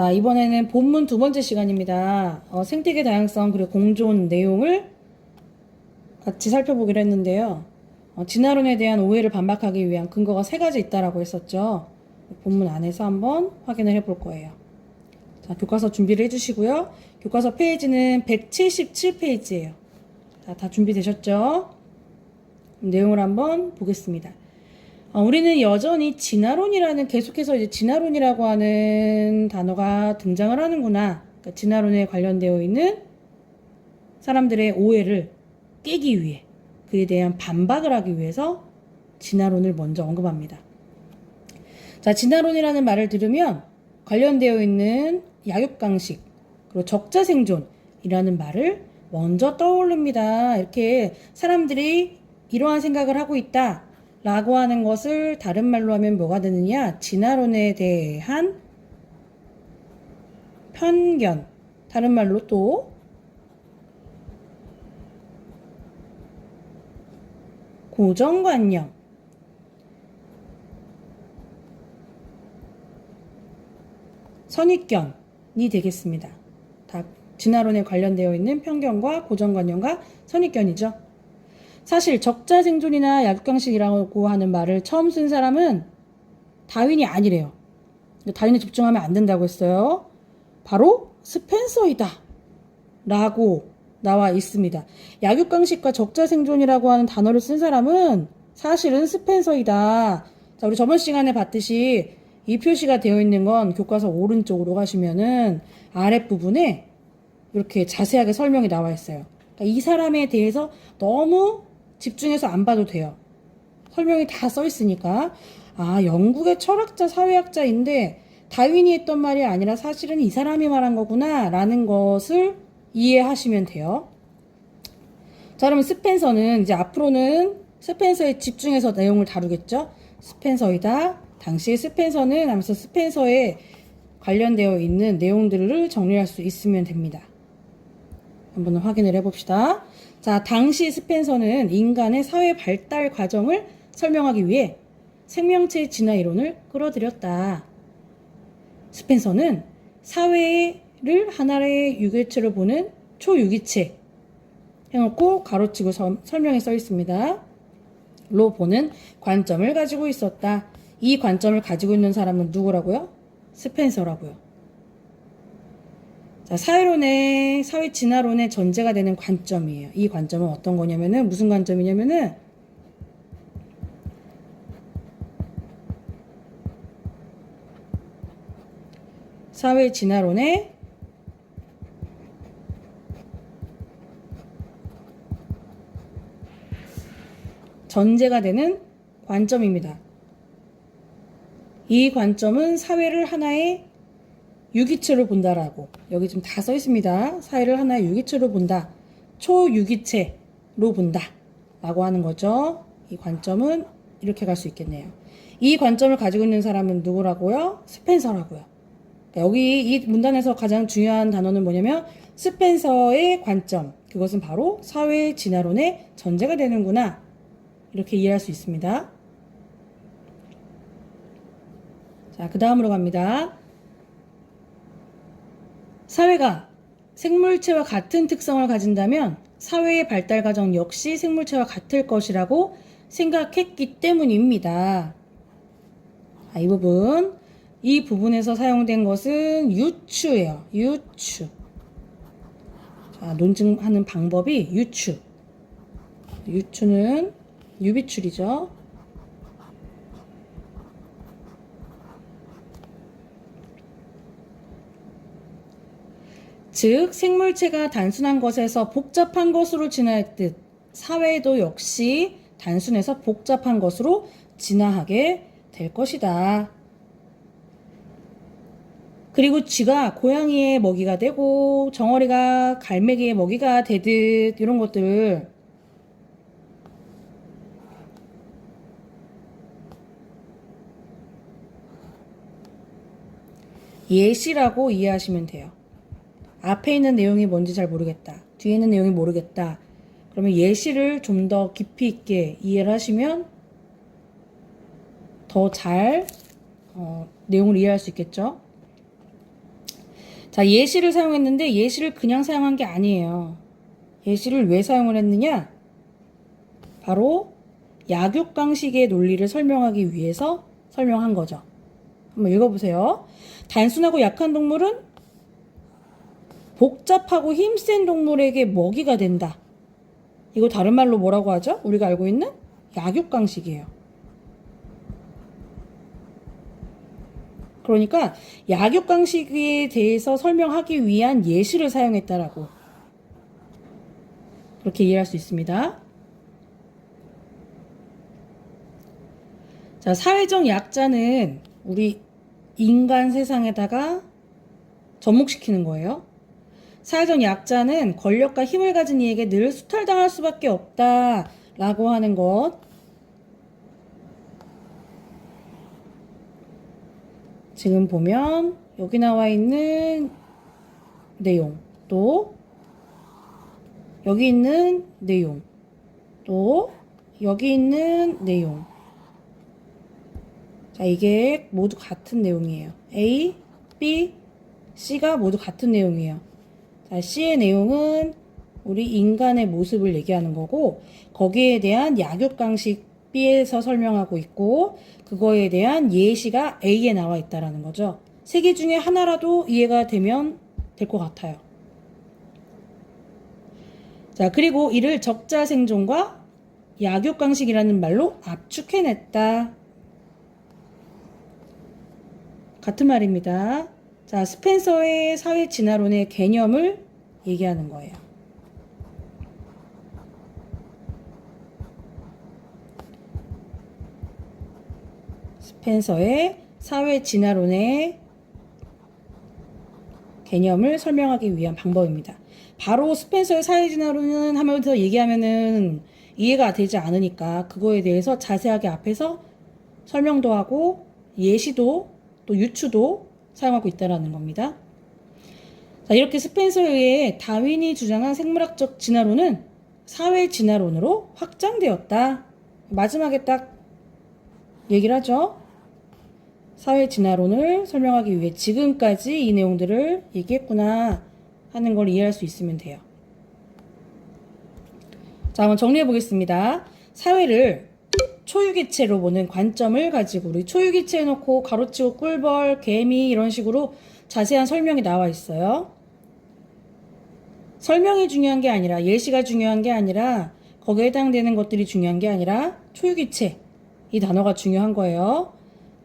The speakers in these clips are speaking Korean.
자, 이번에는 본문 두 번째 시간입니다. 생태계 다양성 그리고 공존 내용을 같이 살펴보기로 했는데요. 진화론에 대한 오해를 반박하기 위한 근거가 세 가지 있다라고 했었죠. 본문 안에서 한번 확인을 해볼 거예요. 자, 교과서 준비를 해주시고요. 교과서 페이지는 177페이지예요. 자, 다 준비되셨죠? 내용을 한번 보겠습니다. 우리는 여전히 진화론이라는 계속해서 이제 진화론이라고 하는 단어가 등장을 하는구나. 그러니까 진화론에 관련되어 있는 사람들의 오해를 깨기 위해 그에 대한 반박을 하기 위해서 진화론을 먼저 언급합니다. 자, 진화론이라는 말을 들으면 관련되어 있는 약육강식 그리고 적자생존이라는 말을 먼저 떠올립니다. 이렇게 사람들이 이러한 생각을 하고 있다 라고 하는 것을 다른 말로 하면 뭐가 되느냐? 진화론에 대한 편견, 다른 말로 또 고정관념, 선입견이 되겠습니다. 다 진화론에 관련되어 있는 편견과 고정관념과 선입견이죠. 사실 적자생존이나 약육강식이라고 하는 말을 처음 쓴 사람은 다윈이 아니래요. 다윈에 집중하면 안 된다고 했어요. 바로 스펜서이다 라고 나와 있습니다. 약육강식과 적자생존이라고 하는 단어를 쓴 사람은 사실은 스펜서이다. 자, 우리 저번 시간에 봤듯이 이 표시가 되어 있는 건 교과서 오른쪽으로 가시면은 아랫부분에 이렇게 자세하게 설명이 나와 있어요. 그러니까 이 사람에 대해서 너무 집중해서 안 봐도 돼요. 설명이 다 써 있으니까. 영국의 철학자, 사회학자인데 다윈이 했던 말이 아니라 사실은 이 사람이 말한 거구나 라는 것을 이해하시면 돼요. 자, 그러면 스펜서는 이제 앞으로는 스펜서에 집중해서 내용을 다루겠죠. 스펜서이다. 당시 스펜서는 하면서 스펜서에 관련되어 있는 내용들을 정리할 수 있으면 됩니다. 한번 확인을 해봅시다. 자, 당시 스펜서는 인간의 사회 발달 과정을 설명하기 위해 생명체 진화 이론을 끌어들였다. 스펜서는 사회를 하나의 유기체로 보는 초유기체 해놓고 가로치고 설명에 써 있습니다. 로 보는 관점을 가지고 있었다. 이 관점을 가지고 있는 사람은 누구라고요? 스펜서라고요. 자, 사회 진화론의 전제가 되는 관점이에요. 이 관점은 어떤 거냐면은, 무슨 관점이냐면은, 사회 진화론의 전제가 되는 관점입니다. 이 관점은 사회를 하나의 유기체로 본다라고 여기 좀 다 써 있습니다. 사회를 하나의 유기체로 본다. 초유기체로 본다 라고 하는 거죠. 이 관점은 이렇게 갈 수 있겠네요. 이 관점을 가지고 있는 사람은 누구라고요? 스펜서라고요. 그러니까 여기 이 문단에서 가장 중요한 단어는 뭐냐면 스펜서의 관점. 그것은 바로 사회 진화론의 전제가 되는구나. 이렇게 이해할 수 있습니다. 자, 그 다음으로 갑니다. 사회가 생물체와 같은 특성을 가진다면 사회의 발달 과정 역시 생물체와 같을 것이라고 생각했기 때문입니다. 이 부분에서 사용된 것은 유추예요. 유추. 자, 논증하는 방법이 유추. 유추는 유비출이죠. 즉 생물체가 단순한 것에서 복잡한 것으로 진화했듯 사회도 역시 단순해서 복잡한 것으로 진화하게 될 것이다. 그리고 쥐가 고양이의 먹이가 되고 정어리가 갈매기의 먹이가 되듯 이런 것들 예시라고 이해하시면 돼요. 앞에 있는 내용이 뭔지 잘 모르겠다. 뒤에 있는 내용이 모르겠다. 그러면 예시를 좀 더 깊이 있게 이해를 하시면 더 잘 내용을 이해할 수 있겠죠. 자, 예시를 사용했는데 예시를 그냥 사용한 게 아니에요. 예시를 왜 사용을 했느냐? 바로 약육강식의 논리를 설명하기 위해서 설명한 거죠. 한번 읽어보세요. 단순하고 약한 동물은 복잡하고 힘센 동물에게 먹이가 된다. 이거 다른 말로 뭐라고 하죠? 우리가 알고 있는 약육강식이에요. 그러니까 약육강식에 대해서 설명하기 위한 예시를 사용했다라고 그렇게 이해할 수 있습니다. 자, 사회적 약자는 우리 인간 세상에다가 접목시키는 거예요. 사회적 약자는 권력과 힘을 가진 이에게 늘 수탈당할 수밖에 없다라고 하는 것. 지금 보면 여기 나와 있는 내용, 또 여기 있는 내용, 또 여기 있는 내용. 자, 이게 모두 같은 내용이에요. A, B, C가 모두 같은 내용이에요. 자, C의 내용은 우리 인간의 모습을 얘기하는 거고, 거기에 대한 약육강식 B에서 설명하고 있고, 그거에 대한 예시가 A에 나와 있다라는 거죠. 세 개 중에 하나라도 이해가 되면 될 것 같아요. 자, 그리고 이를 적자생존과 약육강식이라는 말로 압축해냈다. 같은 말입니다. 자, 스펜서의 사회 진화론의 개념을 얘기하는 거예요. 스펜서의 사회 진화론의 개념을 설명하기 위한 방법입니다. 바로 스펜서의 사회 진화론은 하면서 얘기하면은 이해가 되지 않으니까 그거에 대해서 자세하게 앞에서 설명도 하고 예시도 또 유추도 사용하고 있다는 겁니다. 자, 이렇게 스펜서에 의해 다윈이 주장한 생물학적 진화론은 사회 진화론으로 확장되었다. 마지막에 딱 얘기를 하죠. 사회 진화론을 설명하기 위해 지금까지 이 내용들을 얘기했구나 하는 걸 이해할 수 있으면 돼요. 자, 한번 정리해 보겠습니다. 사회를 초유기체로 보는 관점을 가지고 우리 초유기체 해놓고 가로치고 꿀벌, 개미 이런 식으로 자세한 설명이 나와 있어요. 설명이 중요한 게 아니라 예시가 중요한 게 아니라 거기에 해당되는 것들이 중요한 게 아니라 초유기체 이 단어가 중요한 거예요.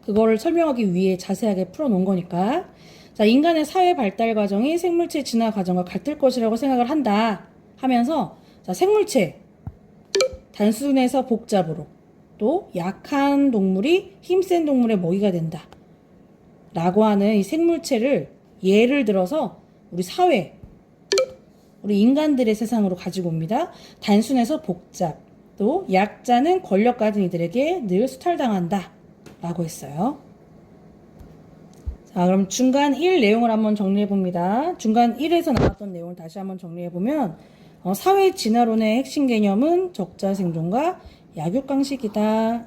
그거를 설명하기 위해 자세하게 풀어놓은 거니까. 자, 인간의 사회 발달 과정이 생물체 진화 과정과 같을 것이라고 생각을 한다 하면서 자, 생물체 단순해서 복잡으로 또 약한 동물이 힘센 동물의 먹이가 된다 라고 하는 이 생물체를 예를 들어서 우리 사회 우리 인간들의 세상으로 가지고 옵니다. 단순해서 복잡 또 약자는 권력 가진 이들에게 늘 수탈당한다 라고 했어요. 자, 그럼 중간 1 내용을 한번 정리해 봅니다. 중간 1에서 나왔던 내용을 다시 한번 정리해 보면 사회 진화론의 핵심 개념은 적자 생존과 약육강식이다.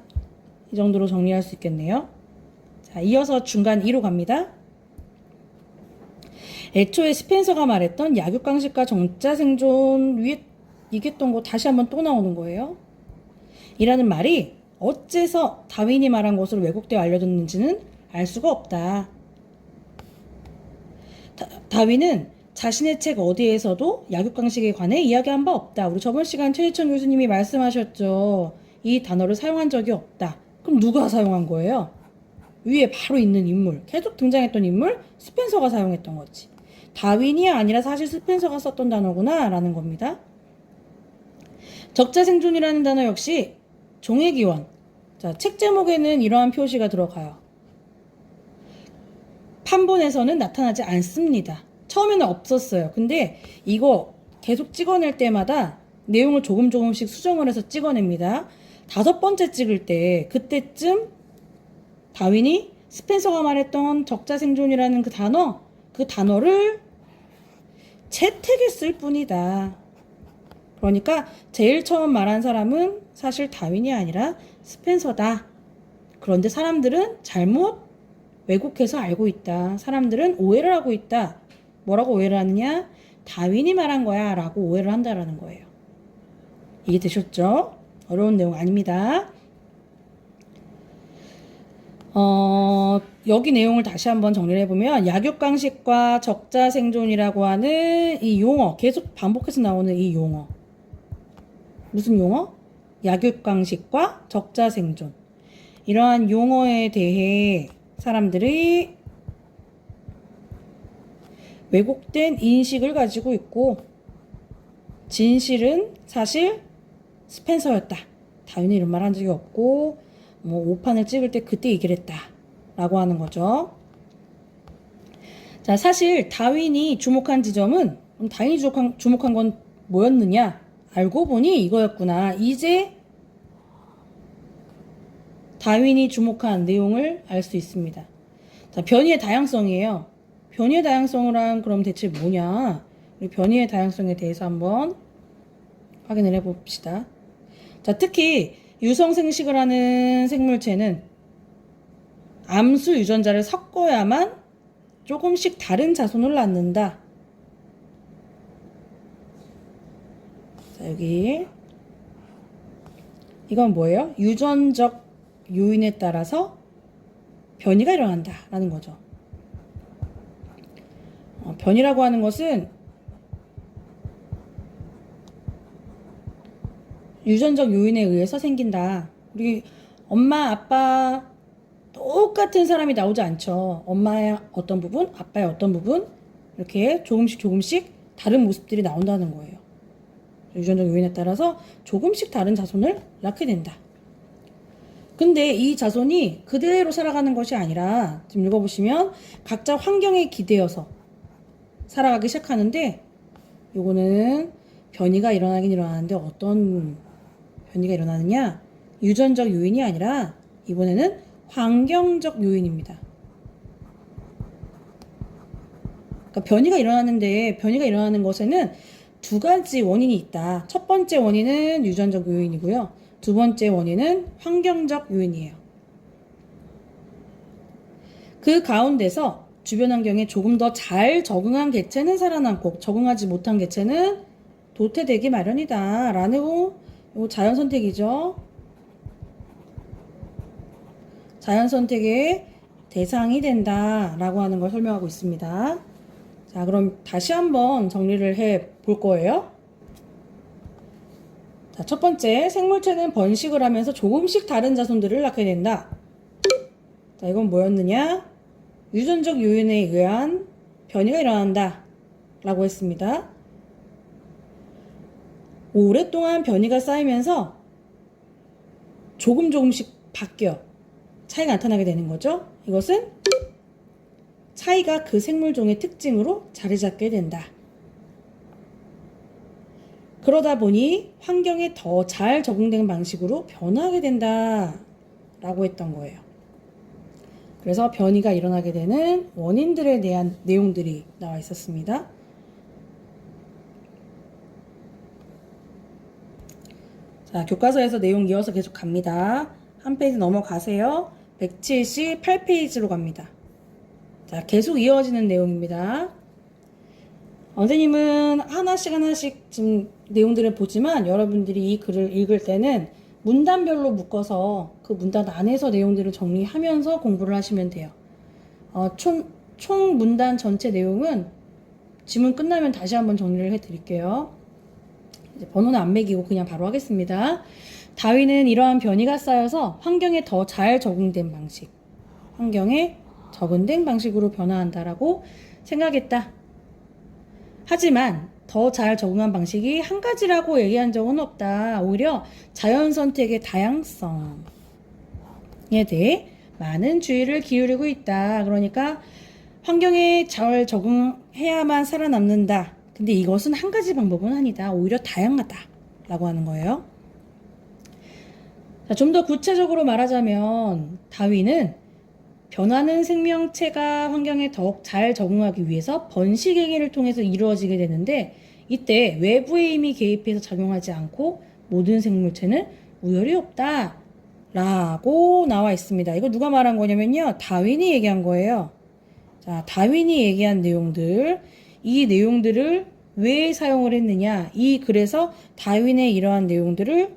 이 정도로 정리할 수 있겠네요. 자, 이어서 중간 2로 갑니다. 애초에 스펜서가 말했던 약육강식과 적자 생존 위에 얘기했던 거 다시 한번 또 나오는 거예요. 이라는 말이 어째서 다윈이 말한 것으로 왜곡되어 알려졌는지는 알 수가 없다. 다윈은 자신의 책 어디에서도 약육강식에 관해 이야기한 바 없다. 우리 저번 시간 최희천 교수님이 말씀하셨죠. 이 단어를 사용한 적이 없다. 그럼 누가 사용한 거예요? 위에 바로 있는 인물, 계속 등장했던 인물, 스펜서가 사용했던 거지. 다윈이 아니라 사실 스펜서가 썼던 단어구나 라는 겁니다. 적자생존이라는 단어 역시 종의기원. 자, 책 제목에는 이러한 표시가 들어가요. 판본에서는 나타나지 않습니다. 처음에는 없었어요. 근데 이거 계속 찍어낼 때마다 내용을 조금씩 수정을 해서 찍어냅니다. 5번째 찍을 때 그때쯤 다윈이 스펜서가 말했던 적자생존이라는 그 단어를 채택에 쓸 뿐이다. 그러니까 제일 처음 말한 사람은 사실 다윈이 아니라 스펜서다. 그런데 사람들은 잘못 왜곡해서 알고 있다. 사람들은 오해를 하고 있다. 뭐라고 오해를 하느냐? 다윈이 말한 거야 라고 오해를 한다라는 거예요. 이해되셨죠? 어려운 내용 아닙니다. 여기 내용을 다시 한번 정리를 해보면 약육강식과 적자생존이라고 하는 이 용어, 계속 반복해서 나오는 이 용어, 무슨 용어? 약육강식과 적자생존. 이러한 용어에 대해 사람들이 왜곡된 인식을 가지고 있고, 진실은 사실 스펜서였다. 다윈이 이런 말 한 적이 없고, 뭐 오판을 찍을 때 그때 얘기를 했다 라고 하는 거죠. 자, 사실 다윈이 주목한 지점은, 다윈이 주목한 건 뭐였느냐? 알고 보니 이거였구나. 이제 다윈이 주목한 내용을 알 수 있습니다. 자, 변이의 다양성이에요. 변이의 다양성이란 그럼 대체 뭐냐? 우리 변이의 다양성에 대해서 한번 확인을 해봅시다. 자, 특히 유성생식을 하는 생물체는 암수 유전자를 섞어야만 조금씩 다른 자손을 낳는다. 자, 여기 이건 뭐예요? 유전적 요인에 따라서 변이가 일어난다 라는 거죠. 변이라고 하는 것은 유전적 요인에 의해서 생긴다. 우리 엄마, 아빠 똑같은 사람이 나오지 않죠. 엄마의 어떤 부분, 아빠의 어떤 부분 이렇게 조금씩 다른 모습들이 나온다는 거예요. 유전적 요인에 따라서 조금씩 다른 자손을 낳게 된다. 근데 이 자손이 그대로 살아가는 것이 아니라 지금 읽어보시면 각자 환경에 기대어서 살아가기 시작하는데, 요거는 변이가 일어나긴 일어나는데 어떤 변이가 일어나느냐? 유전적 요인이 아니라 이번에는 환경적 요인입니다. 그러니까 변이가 일어나는데, 변이가 일어나는 것에는 두 가지 원인이 있다. 첫 번째 원인은 유전적 요인이고요. 두 번째 원인은 환경적 요인이에요. 그 가운데서 주변 환경에 조금 더 잘 적응한 개체는 살아남고 적응하지 못한 개체는 도태되기 마련이다 라는 요 자연 선택이죠. 자연 선택의 대상이 된다 라고 하는 걸 설명하고 있습니다. 자, 그럼 다시 한번 정리를 해 볼 거예요. 자, 첫 번째, 생물체는 번식을 하면서 조금씩 다른 자손들을 낳게 된다. 자, 이건 뭐였느냐? 유전적 요인에 의한 변이가 일어난다 라고 했습니다. 오랫동안 변이가 쌓이면서 조금씩 바뀌어 차이가 나타나게 되는 거죠. 이것은 차이가 그 생물종의 특징으로 자리 잡게 된다. 그러다 보니 환경에 더 잘 적응된 방식으로 변화하게 된다 라고 했던 거예요. 그래서 변이가 일어나게 되는 원인들에 대한 내용들이 나와 있었습니다. 자, 교과서에서 내용 이어서 계속 갑니다. 한 페이지 넘어가세요. 178페이지로 갑니다. 자, 계속 이어지는 내용입니다. 선생님은 하나씩 지금 내용들을 보지만 여러분들이 이 글을 읽을 때는 문단별로 묶어서 그 문단 안에서 내용들을 정리하면서 공부를 하시면 돼요. 총 문단 전체 내용은 지문 끝나면 다시 한번 정리를 해드릴게요. 이제 번호는 안 매기고 그냥 바로 하겠습니다. 다윈은 이러한 변이가 쌓여서 환경에 더 잘 적응된 방식, 환경에 적응된 방식으로 변화한다라고 생각했다. 하지만 더 잘 적응한 방식이 한 가지라고 얘기한 적은 없다. 오히려 자연 선택의 다양성에 대해 많은 주의를 기울이고 있다. 그러니까 환경에 잘 적응해야만 살아남는다. 근데 이것은 한 가지 방법은 아니다. 오히려 다양하다. 라고 하는 거예요. 좀 더 구체적으로 말하자면 다윈은 변하는 생명체가 환경에 더욱 잘 적응하기 위해서 번식 행위를 통해서 이루어지게 되는데, 이때 외부의 힘이 개입해서 작용하지 않고 모든 생물체는 우열이 없다 라고 나와 있습니다. 이거 누가 말한 거냐면요, 다윈이 얘기한 거예요. 자, 다윈이 얘기한 내용들, 이 내용들을 왜 사용을 했느냐. 이 글에서 다윈의 이러한 내용들을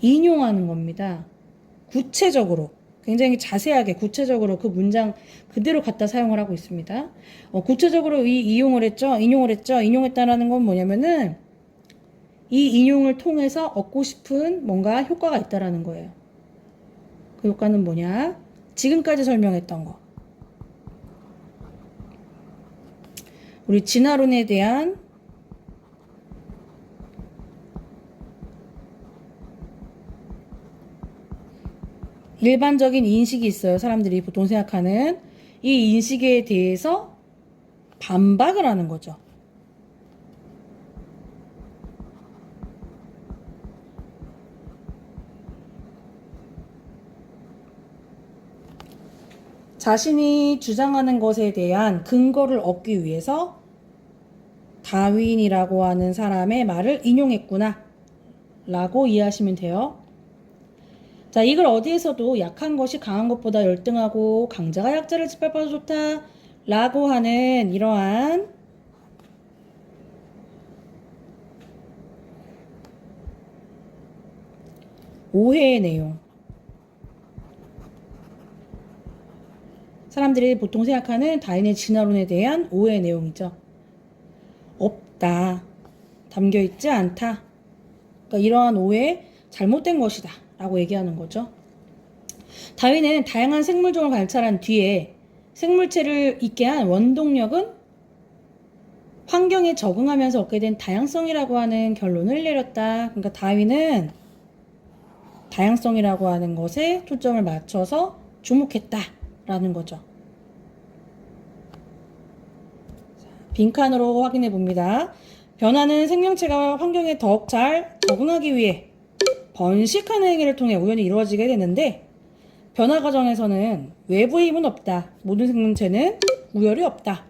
인용하는 겁니다. 구체적으로. 굉장히 자세하게 구체적으로 그 문장 그대로 갖다 사용을 하고 있습니다. 구체적으로 인용을 했죠. 인용했다라는 건 뭐냐면은 이 인용을 통해서 얻고 싶은 뭔가 효과가 있다라는 거예요. 그 효과는 뭐냐? 지금까지 설명했던 거. 우리 진화론에 대한 일반적인 인식이 있어요. 사람들이 보통 생각하는 이 인식에 대해서 반박을 하는 거죠. 자신이 주장하는 것에 대한 근거를 얻기 위해서 다윈이라고 하는 사람의 말을 인용했구나 라고 이해하시면 돼요. 자, 이걸 어디에서도 약한 것이 강한 것보다 열등하고 강자가 약자를 짓밟아도 좋다 라고 하는 이러한 오해의 내용. 사람들이 보통 생각하는 다윈의 진화론에 대한 오해의 내용이죠. 없다. 담겨있지 않다. 그러니까 이러한 오해 잘못된 것이다 라고 얘기하는 거죠. 다윈은 다양한 생물종을 관찰한 뒤에 생물체를 있게 한 원동력은 환경에 적응하면서 얻게 된 다양성이라고 하는 결론을 내렸다. 그러니까 다윈은 다양성이라고 하는 것에 초점을 맞춰서 주목했다라는 거죠. 빈칸으로 확인해 봅니다. 변화는 생명체가 환경에 더욱 잘 적응하기 위해 번식하는 행위를 통해 우연히 이루어지게 되는데 변화 과정에서는 외부의 힘은 없다. 모든 생명체는 우열이 없다.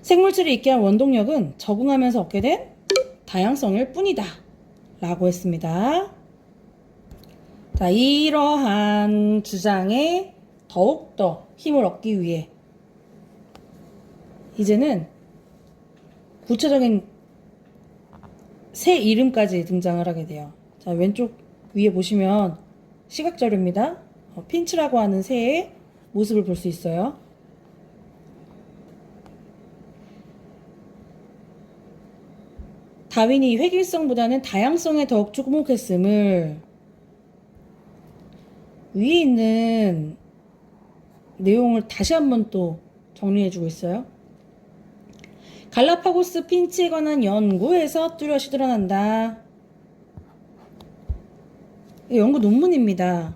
생물체를 있게 한 원동력은 적응하면서 얻게 된 다양성일 뿐이다. 라고 했습니다. 자, 이러한 주장에 더욱더 힘을 얻기 위해 이제는 구체적인 새 이름까지 등장을 하게 돼요. 자, 왼쪽 위에 보시면 시각자료입니다. 핀치라고 하는 새의 모습을 볼 수 있어요. 다윈이 획일성보다는 다양성에 더욱 주목했음을 위에 있는 내용을 다시 한번 또 정리해주고 있어요. 갈라파고스 핀치에 관한 연구에서 뚜렷이 드러난다. 연구 논문입니다.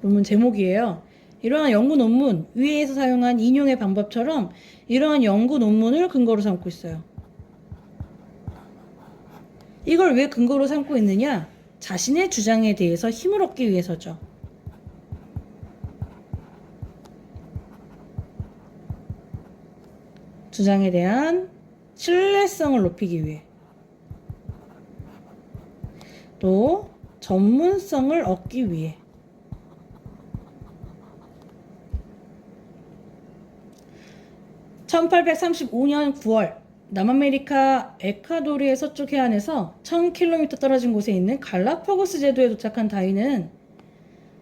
논문 제목이에요. 이러한 연구 논문, 위에서 사용한 인용의 방법처럼 이러한 연구 논문을 근거로 삼고 있어요. 이걸 왜 근거로 삼고 있느냐? 자신의 주장에 대해서 힘을 얻기 위해서죠. 주장에 대한 신뢰성을 높이기 위해 또 전문성을 얻기 위해 (1835년 9월) 남아메리카 에콰도르의 서쪽 해안에서 1000km 떨어진 곳에 있는 갈라파고스 제도에 도착한 다윈은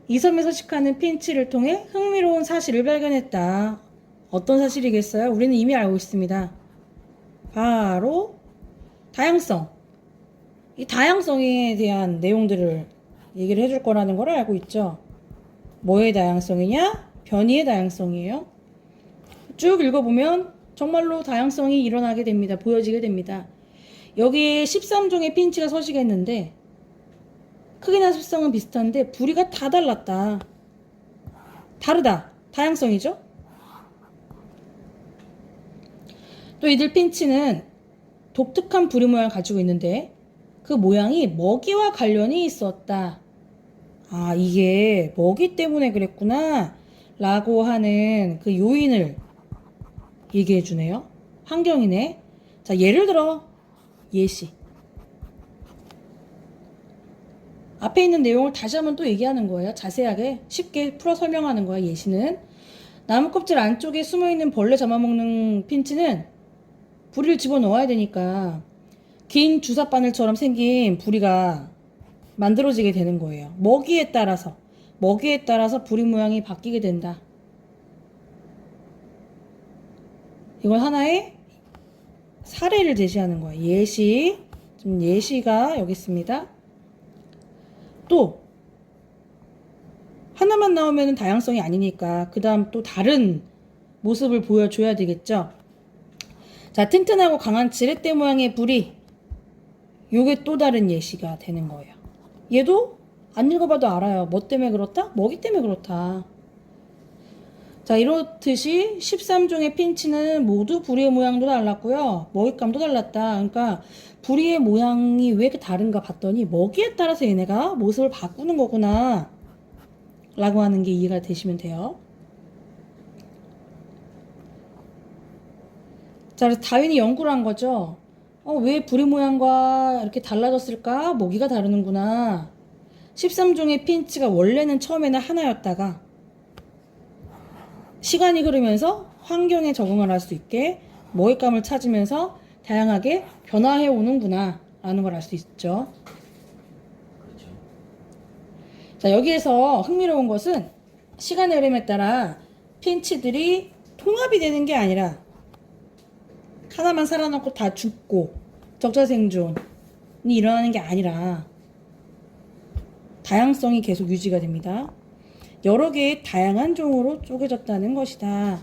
이 섬에 서식하는 핀치를 통해 흥미로운 사실을 발견했다. 어떤 사실이겠어요? 우리는 이미 알고 있습니다. 바로 다양성. 이 다양성에 대한 내용들을 얘기를 해줄 거라는 걸 알고 있죠. 뭐의 다양성이냐? 변이의 다양성이에요. 쭉 읽어보면 정말로 다양성이 일어나게 됩니다. 보여지게 됩니다. 여기에 13종의 핀치가 서식했는데 크기나 습성은 비슷한데 부리가 다 달랐다. 다르다. 다양성이죠? 또 이들 핀치는 독특한 부리 모양을 가지고 있는데 그 모양이 먹이와 관련이 있었다. 아, 이게 먹이 때문에 그랬구나 라고 하는 그 요인을 얘기해 주네요. 환경이네. 자, 예를 들어 예시. 앞에 있는 내용을 다시 한번 또 얘기하는 거예요. 자세하게 쉽게 풀어 설명하는 거야. 예시는 나무 껍질 안쪽에 숨어있는 벌레 잡아먹는 핀치는 부리를 집어넣어야 되니까 긴 주사바늘처럼 생긴 부리가 만들어지게 되는 거예요. 먹이에 따라서 부리 모양이 바뀌게 된다. 이건 하나의 사례를 제시하는 거예요. 예시. 지금 예시가 여기 있습니다. 또 하나만 나오면 다양성이 아니니까 그 다음 또 다른 모습을 보여줘야 되겠죠. 자, 튼튼하고 강한 지렛대 모양의 부리. 요게 또 다른 예시가 되는 거예요. 얘도 안 읽어봐도 알아요. 뭐 때문에 그렇다? 먹이 때문에 그렇다. 자, 이렇듯이 13종의 핀치는 모두 부리의 모양도 달랐고요. 먹잇감도 달랐다. 그러니까 부리의 모양이 왜 이렇게 다른가 봤더니 먹이에 따라서 얘네가 모습을 바꾸는 거구나 라고 하는 게 이해가 되시면 돼요. 자, 그래서 다윈이 연구를 한 거죠. 왜 부리 모양과 이렇게 달라졌을까? 먹이가 다르는구나. 13종의 핀치가 원래는 처음에는 하나였다가 시간이 흐르면서 환경에 적응을 할 수 있게 먹잇감을 찾으면서 다양하게 변화해 오는구나 라는 걸 알 수 있죠. 그렇죠. 자, 여기에서 흥미로운 것은 시간의 흐름에 따라 핀치들이 통합이 되는 게 아니라 하나만 살아남고 다 죽고 적자생존이 일어나는 게 아니라 다양성이 계속 유지가 됩니다. 여러 개의 다양한 종으로 쪼개졌다는 것이다.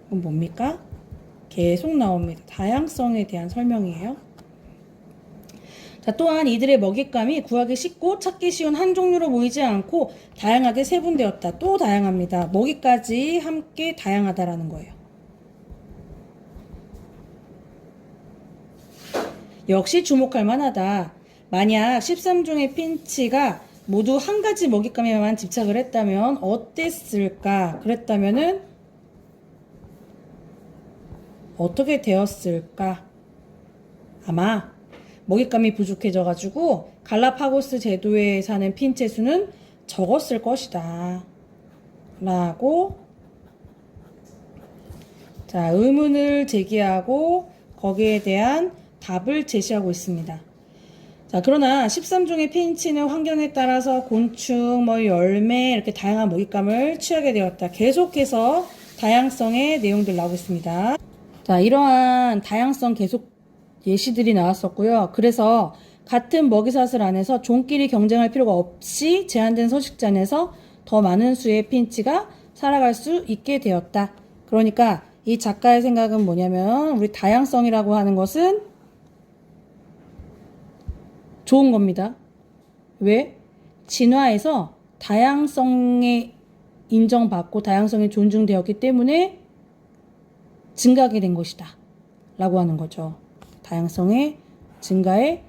그럼 뭡니까? 계속 나옵니다. 다양성에 대한 설명이에요. 자, 또한 이들의 먹잇감이 구하기 쉽고 찾기 쉬운 한 종류로 보이지 않고 다양하게 세분되었다. 또 다양합니다. 먹이까지 함께 다양하다라는 거예요. 역시 주목할 만하다. 만약 13종의 핀치가 모두 한 가지 먹잇감에만 집착을 했다면 어땠을까? 그랬다면은 어떻게 되었을까? 아마 먹잇감이 부족해져가지고 갈라파고스 제도에 사는 핀체 수는 적었을 것이다. 라고 자, 의문을 제기하고 거기에 대한 답을 제시하고 있습니다. 자, 그러나 13종의 핀치는 환경에 따라서 곤충, 열매 이렇게 다양한 먹잇감을 취하게 되었다. 계속해서 다양성의 내용들 나오고 있습니다. 자, 이러한 다양성 계속 예시들이 나왔었고요. 그래서 같은 먹이사슬 안에서 종끼리 경쟁할 필요가 없이 제한된 서식지 안에서 더 많은 수의 핀치가 살아갈 수 있게 되었다. 그러니까 이 작가의 생각은 뭐냐면 우리 다양성이라고 하는 것은 좋은 겁니다. 왜? 진화에서 다양성에 인정받고 다양성이 존중되었기 때문에 증가하게 된 것이다. 라고 하는 거죠. 다양성의 증가의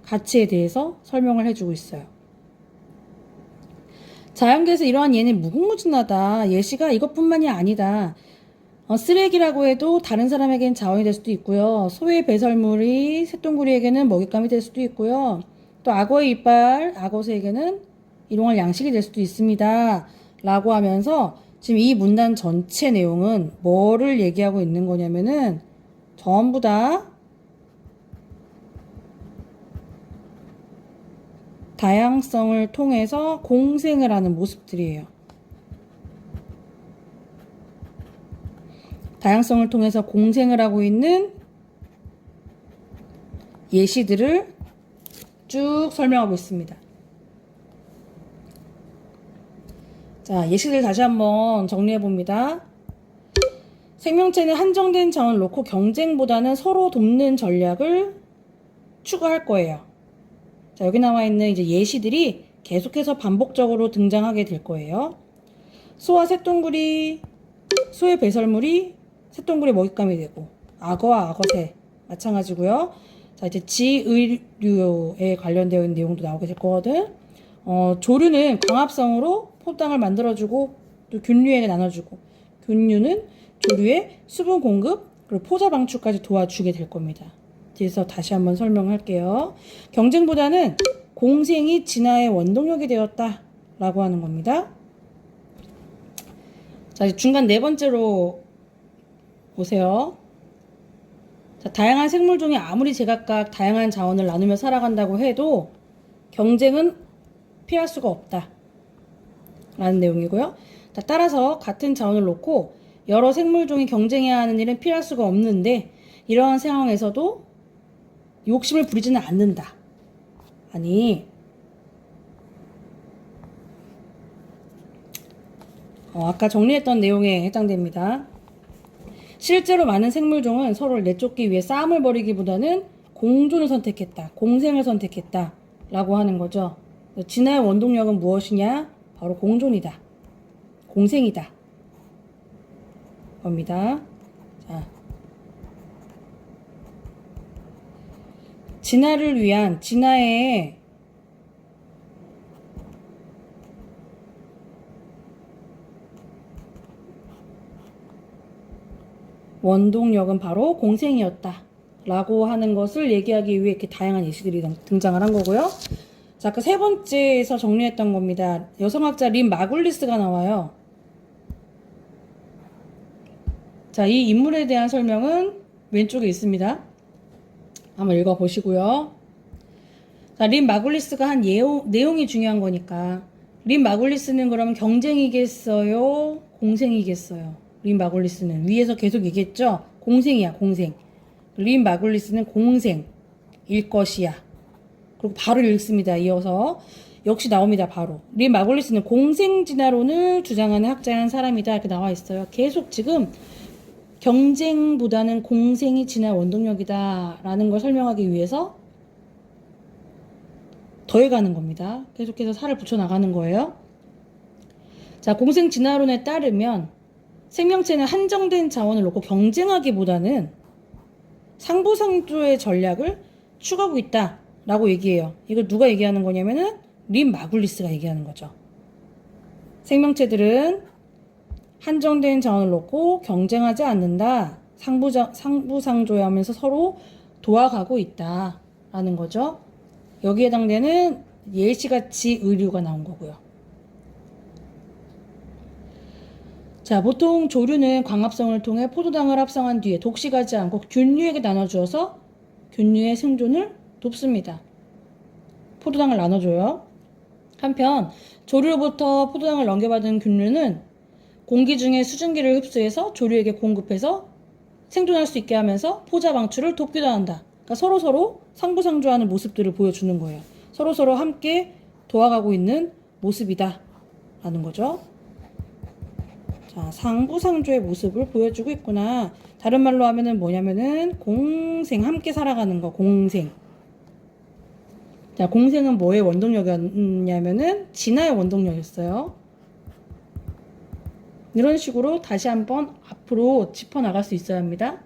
가치에 대해서 설명을 해주고 있어요. 자연계에서 이러한 예는 무궁무진하다. 예시가 이것뿐만이 아니다. 쓰레기라고 해도 다른 사람에겐 자원이 될 수도 있고요. 소의 배설물이 새똥구리에게는 먹잇감이 될 수도 있고요. 또 악어의 이빨, 악어새에게는 일용할 양식이 될 수도 있습니다. 라고 하면서 지금 이 문단 전체 내용은 뭐를 얘기하고 있는 거냐면은 전부 다 다양성을 통해서 공생을 하는 모습들이에요. 다양성을 통해서 공생을 하고 있는 예시들을 쭉 설명하고 있습니다. 자, 예시들 다시 한번 정리해 봅니다. 생명체는 한정된 자원을 놓고 경쟁보다는 서로 돕는 전략을 추구할 거예요. 자, 여기 나와 있는 이제 예시들이 계속해서 반복적으로 등장하게 될 거예요. 소와 새똥구리, 소의 배설물이 새똥구리 먹잇감이 되고, 악어와 악어새 마찬가지고요. 자, 이제 지의류에 관련되어 있는 내용도 나오게 될 거거든. 조류는 광합성으로 포당을 만들어주고 또 균류에게 나눠주고, 균류는 조류의 수분 공급 그리고 포자 방출까지 도와주게 될 겁니다. 그래서 다시 한번 설명할게요. 경쟁보다는 공생이 진화의 원동력이 되었다 라고 하는 겁니다. 자, 이제 중간 네 번째로 보세요. 자, 다양한 생물종이 아무리 제각각 다양한 자원을 나누며 살아간다고 해도 경쟁은 피할 수가 없다. 라는 내용이고요. 자, 따라서 같은 자원을 놓고 여러 생물종이 경쟁해야 하는 일은 피할 수가 없는데 이러한 상황에서도 욕심을 부리지는 않는다. 아니, 아까 정리했던 내용에 해당됩니다. 실제로 많은 생물종은 서로를 내쫓기 위해 싸움을 벌이기보다는 공존을 선택했다. 공생을 선택했다. 라고 하는 거죠. 진화의 원동력은 무엇이냐? 바로 공존이다. 공생이다. 겁니다. 자, 진화를 위한 진화의 원동력은 바로 공생이었다. 라고 하는 것을 얘기하기 위해 이렇게 다양한 예시들이 등장을 한 거고요. 자, 아까 세 번째에서 정리했던 겁니다. 여성학자 린 마굴리스가 나와요. 자, 이 인물에 대한 설명은 왼쪽에 있습니다. 한번 읽어보시고요. 자, 린 마굴리스가 한 내용이 중요한 거니까. 린 마굴리스는 그러면 경쟁이겠어요? 공생이겠어요? 린 마굴리스는 위에서 계속 얘기했죠? 공생이야, 공생. 린 마굴리스는 공생일 것이야. 그리고 바로 읽습니다. 이어서 역시 나옵니다. 바로 린 마굴리스는 공생 진화론을 주장하는 학자라는 사람이다. 이렇게 나와 있어요. 계속 지금 경쟁보다는 공생이 진화 원동력이다 라는 걸 설명하기 위해서 더해가는 겁니다. 계속해서 살을 붙여나가는 거예요. 자, 공생 진화론에 따르면 생명체는 한정된 자원을 놓고 경쟁하기보다는 상부상조의 전략을 추구하고 있다 라고 얘기해요. 이걸 누가 얘기하는 거냐면은 린 마굴리스가 얘기하는 거죠. 생명체들은 한정된 자원을 놓고 경쟁하지 않는다. 상부상조하면서 서로 도와가고 있다 라는 거죠. 여기에 해당되는 예시같이 의류가 나온 거고요. 자, 보통 조류는 광합성을 통해 포도당을 합성한 뒤에 독식하지 않고 균류에게 나눠주어서 균류의 생존을 돕습니다. 포도당을 나눠줘요. 한편 조류로부터 포도당을 넘겨받은 균류는 공기 중에 수증기를 흡수해서 조류에게 공급해서 생존할 수 있게 하면서 포자 방출을 돕기도 한다. 그러니까 서로서로 상부상조하는 모습들을 보여주는 거예요. 서로서로 함께 도와가고 있는 모습이다 라는 거죠. 자, 상부상조의 모습을 보여주고 있구나. 다른 말로 하면은 뭐냐면은 공생, 함께 살아가는 거, 공생. 자, 공생은 뭐의 원동력이었냐면은 진화의 원동력이었어요. 이런 식으로 다시 한번 앞으로 짚어나갈 수 있어야 합니다.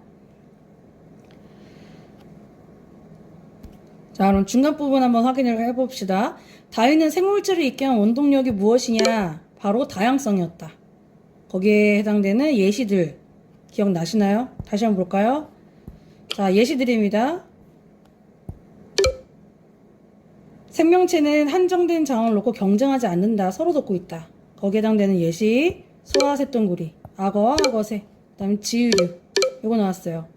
자, 그럼 중간 부분 한번 확인을 해봅시다. 다윈은 생물체를 있게 한 원동력이 무엇이냐? 바로 다양성이었다. 거기에 해당되는 예시들 기억나시나요? 다시 한번 볼까요? 자, 예시들입니다. 생명체는 한정된 자원을 놓고 경쟁하지 않는다. 서로 돕고 있다. 거기에 해당되는 예시 소와 새똥구리, 악어와 악어새, 그 다음에 지유류 이거 나왔어요.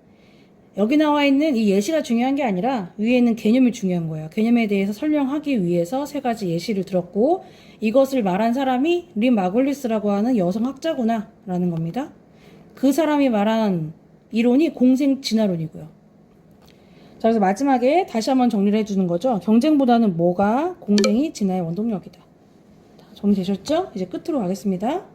여기 나와 있는 이 예시가 중요한 게 아니라 위에 있는 개념이 중요한 거예요. 개념에 대해서 설명하기 위해서 세 가지 예시를 들었고 이것을 말한 사람이 린 마굴리스라고 하는 여성학자구나 라는 겁니다. 그 사람이 말한 이론이 공생 진화론이고요. 자, 그래서 마지막에 다시 한번 정리를 해주는 거죠. 경쟁보다는 뭐가 공생이 진화의 원동력이다. 자, 정리되셨죠? 이제 끝으로 가겠습니다.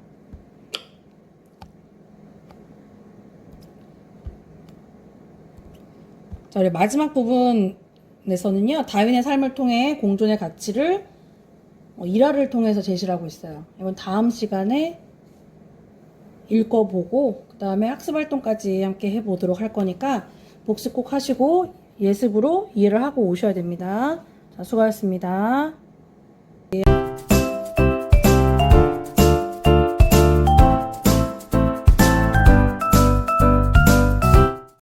자, 우리 마지막 부분에서는요, 다윈의 삶을 통해 공존의 가치를 일화를 통해서 제시를 하고 있어요. 이건 다음 시간에 읽어보고, 그 다음에 학습활동까지 함께 해보도록 할 거니까, 복습 꼭 하시고, 예습으로 이해를 하고 오셔야 됩니다. 자, 수고하셨습니다.